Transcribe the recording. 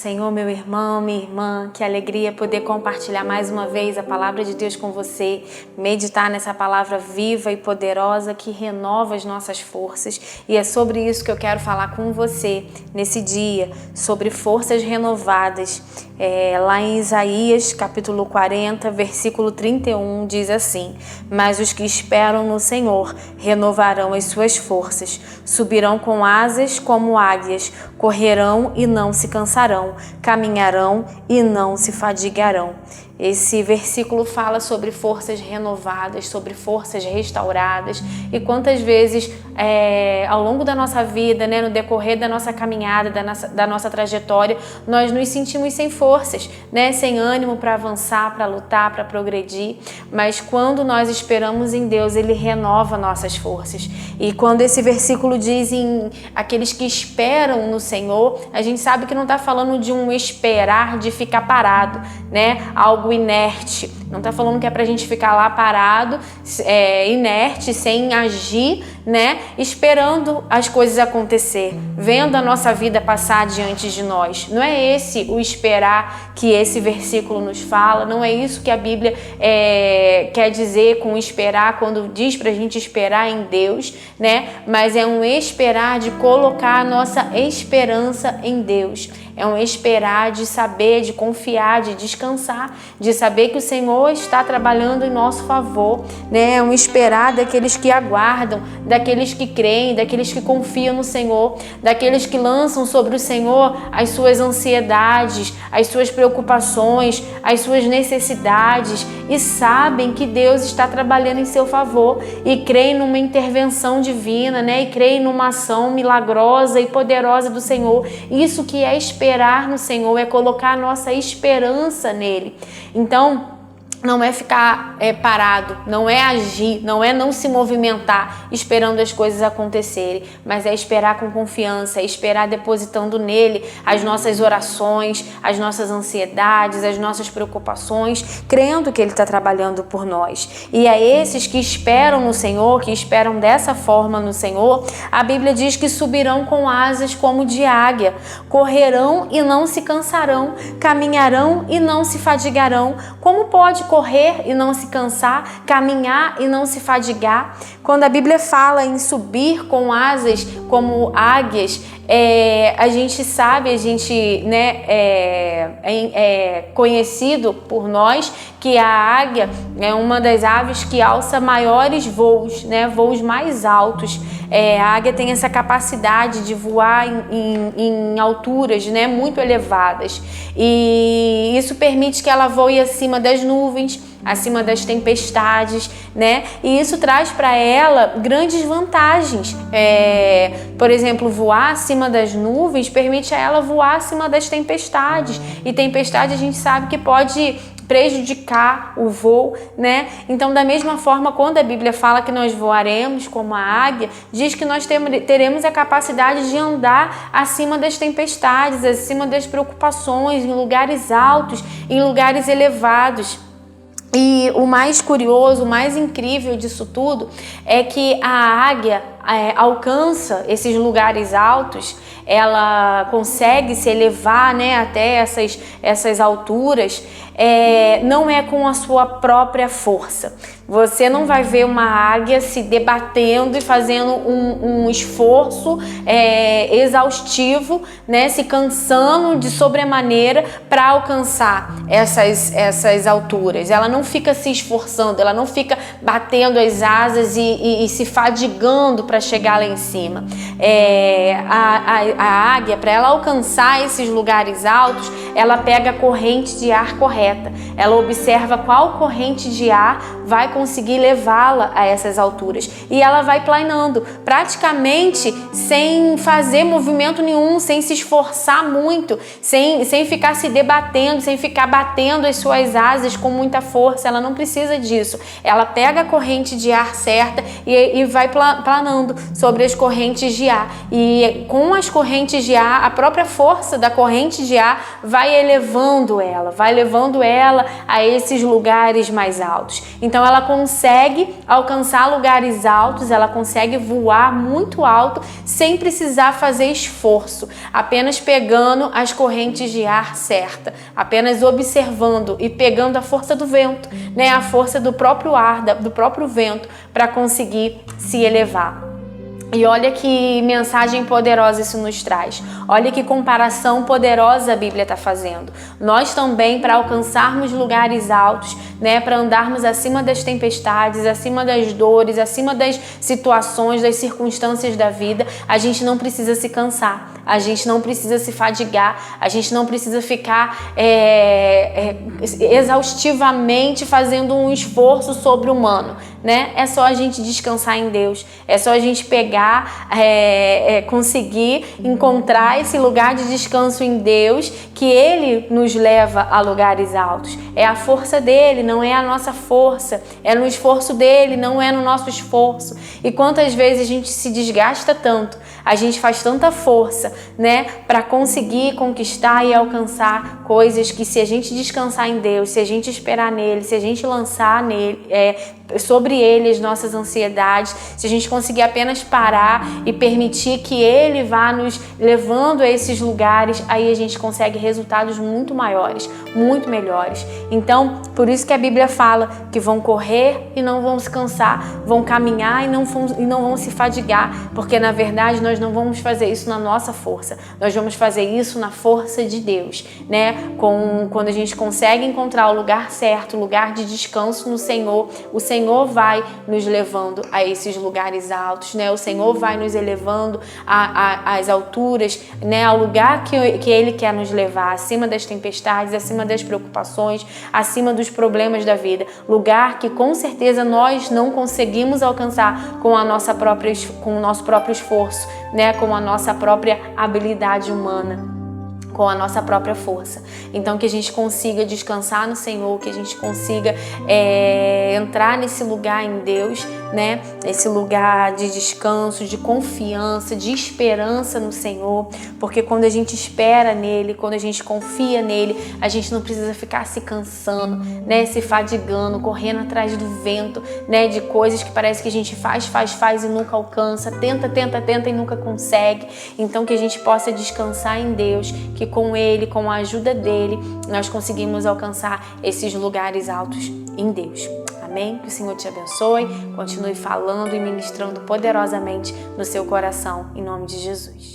Senhor, meu irmão, minha irmã. Que alegria poder compartilhar mais uma vez a palavra de Deus com você, meditar nessa palavra viva e poderosa que renova as nossas forças. E é sobre isso que eu quero falar com você nesse dia, sobre forças renovadas. Lá em Isaías, capítulo 40, versículo 31, diz assim: mas os que esperam no Senhor renovarão as suas forças, subirão com asas como águias, correrão e não se cansarão, caminharão e não se fadigarão. Esse versículo fala sobre forças renovadas, sobre forças restauradas. E quantas vezes ao longo da nossa vida, no decorrer da nossa caminhada, da nossa trajetória, nós nos sentimos sem forças, sem ânimo para avançar, para lutar, para progredir. Mas quando nós esperamos em Deus, Ele renova nossas forças. E quando esse versículo diz em aqueles que esperam no Senhor, a gente sabe que não está falando de um esperar de ficar parado, algo inerte. Não está falando que é para a gente ficar lá parado, inerte, sem agir, esperando as coisas acontecer, vendo a nossa vida passar diante de nós. Não é esse o esperar que esse versículo nos fala, não é isso que a Bíblia quer dizer com esperar, quando diz para a gente esperar em Deus, mas é um esperar de colocar a nossa esperança em Deus. É um esperar de saber, de confiar, de descansar, de saber que o Senhor está trabalhando em nosso favor, É um esperar daqueles que aguardam, daqueles que creem, daqueles que confiam no Senhor, daqueles que lançam sobre o Senhor as suas ansiedades, as suas preocupações, as suas necessidades e sabem que Deus está trabalhando em seu favor e creem numa intervenção divina, e creem numa ação milagrosa e poderosa do Senhor. Isso que é esperar no Senhor, é colocar a nossa esperança nele. Então, não é ficar parado, não é agir, não é não se movimentar esperando as coisas acontecerem, mas é esperar com confiança, é esperar depositando nele as nossas orações, as nossas ansiedades, as nossas preocupações, crendo que ele está trabalhando por nós. E a esses que esperam no Senhor, que esperam dessa forma no Senhor, a Bíblia diz que subirão com asas como de águia, correrão e não se cansarão, caminharão e não se fadigarão. Como pode correr e não se cansar, caminhar e não se fadigar? Quando a Bíblia fala em subir com asas como águias, a gente sabe, é conhecido por nós que a águia é uma das aves que alça maiores voos, voos mais altos. A águia tem essa capacidade de voar em alturas, muito elevadas, e isso permite que ela voe acima das nuvens, acima das tempestades, E isso traz para ela grandes vantagens. Por exemplo, voar acima das nuvens permite a ela voar acima das tempestades. E tempestade a gente sabe que pode prejudicar o voo, Então, da mesma forma, quando a Bíblia fala que nós voaremos como a águia, diz que nós teremos a capacidade de andar acima das tempestades, acima das preocupações, em lugares altos, em lugares elevados. E o mais curioso, o mais incrível disso tudo é que a águia alcança esses lugares altos, ela consegue se elevar até essas alturas, não é com a sua própria força. Você não vai ver uma águia se debatendo e fazendo um esforço exaustivo, se cansando de sobremaneira para alcançar essas alturas. Ela não fica se esforçando, ela não fica batendo as asas e se fadigando para chegar lá em cima. A águia, para ela alcançar esses lugares altos, ela pega a corrente de ar correta. Ela observa qual corrente de ar vai conseguir levá-la a essas alturas. E ela vai planando, praticamente sem fazer movimento nenhum, sem se esforçar muito, sem ficar se debatendo, sem ficar batendo as suas asas com muita força. Ela não precisa disso. Ela pega a corrente de ar certa e vai planando sobre as correntes de ar. E com as correntes de ar, a própria força da corrente de ar vai levando ela a esses lugares mais altos. Então ela consegue alcançar lugares altos, ela consegue voar muito alto sem precisar fazer esforço, apenas pegando as correntes de ar certa, apenas observando e pegando a força do vento, né? A força do próprio ar, do próprio vento, para conseguir se elevar. E olha que mensagem poderosa isso nos traz. Olha que comparação poderosa a Bíblia está fazendo. Nós também, para alcançarmos lugares altos, né, para andarmos acima das tempestades, acima das dores, acima das situações, das circunstâncias da vida, a gente não precisa se cansar, a gente não precisa se fadigar, a gente não precisa ficar exaustivamente fazendo um esforço sobre-humano, né? É só a gente descansar em Deus, é só a gente pegar, conseguir encontrar esse lugar de descanso em Deus, que Ele nos leva a lugares altos. É a força dele, não é a nossa força. É no esforço dele, não é no nosso esforço. E quantas vezes a gente se desgasta tanto, a gente faz tanta força, né, para conseguir conquistar e alcançar coisas que, se a gente descansar em Deus, se a gente esperar nele, se a gente lançar nele, sobre ele as nossas ansiedades, se a gente conseguir apenas parar e permitir que ele vá nos levando a esses lugares, aí a gente consegue resultados muito maiores, muito melhores. Então, por isso que a Bíblia fala que vão correr e não vão se cansar, vão caminhar e não vão se fadigar, porque na verdade nós não vamos fazer isso na nossa força, nós vamos fazer isso na força de Deus, né? Quando a gente consegue encontrar o lugar certo, o lugar de descanso no Senhor, o Senhor vai nos levando a esses lugares altos, né? O Senhor vai nos elevando às alturas, né? Ao lugar que Ele quer nos levar, acima das tempestades, acima das preocupações, acima dos problemas da vida. Lugar que com certeza nós não conseguimos alcançar com o nosso próprio esforço, né? Com a nossa própria habilidade humana, com a nossa própria força. Então, que a gente consiga descansar no Senhor, que a gente consiga entrar nesse lugar em Deus, né? Esse lugar de descanso, de confiança, de esperança no Senhor, porque quando a gente espera nele, quando a gente confia nele, a gente não precisa ficar se cansando, né? Se fadigando, correndo atrás do vento, né? De coisas que parece que a gente faz e nunca alcança, tenta e nunca consegue. Então, que a gente possa descansar em Deus, que com Ele, com a ajuda dEle, nós conseguimos alcançar esses lugares altos em Deus. Amém? Que o Senhor te abençoe, continue falando e ministrando poderosamente no seu coração, em nome de Jesus.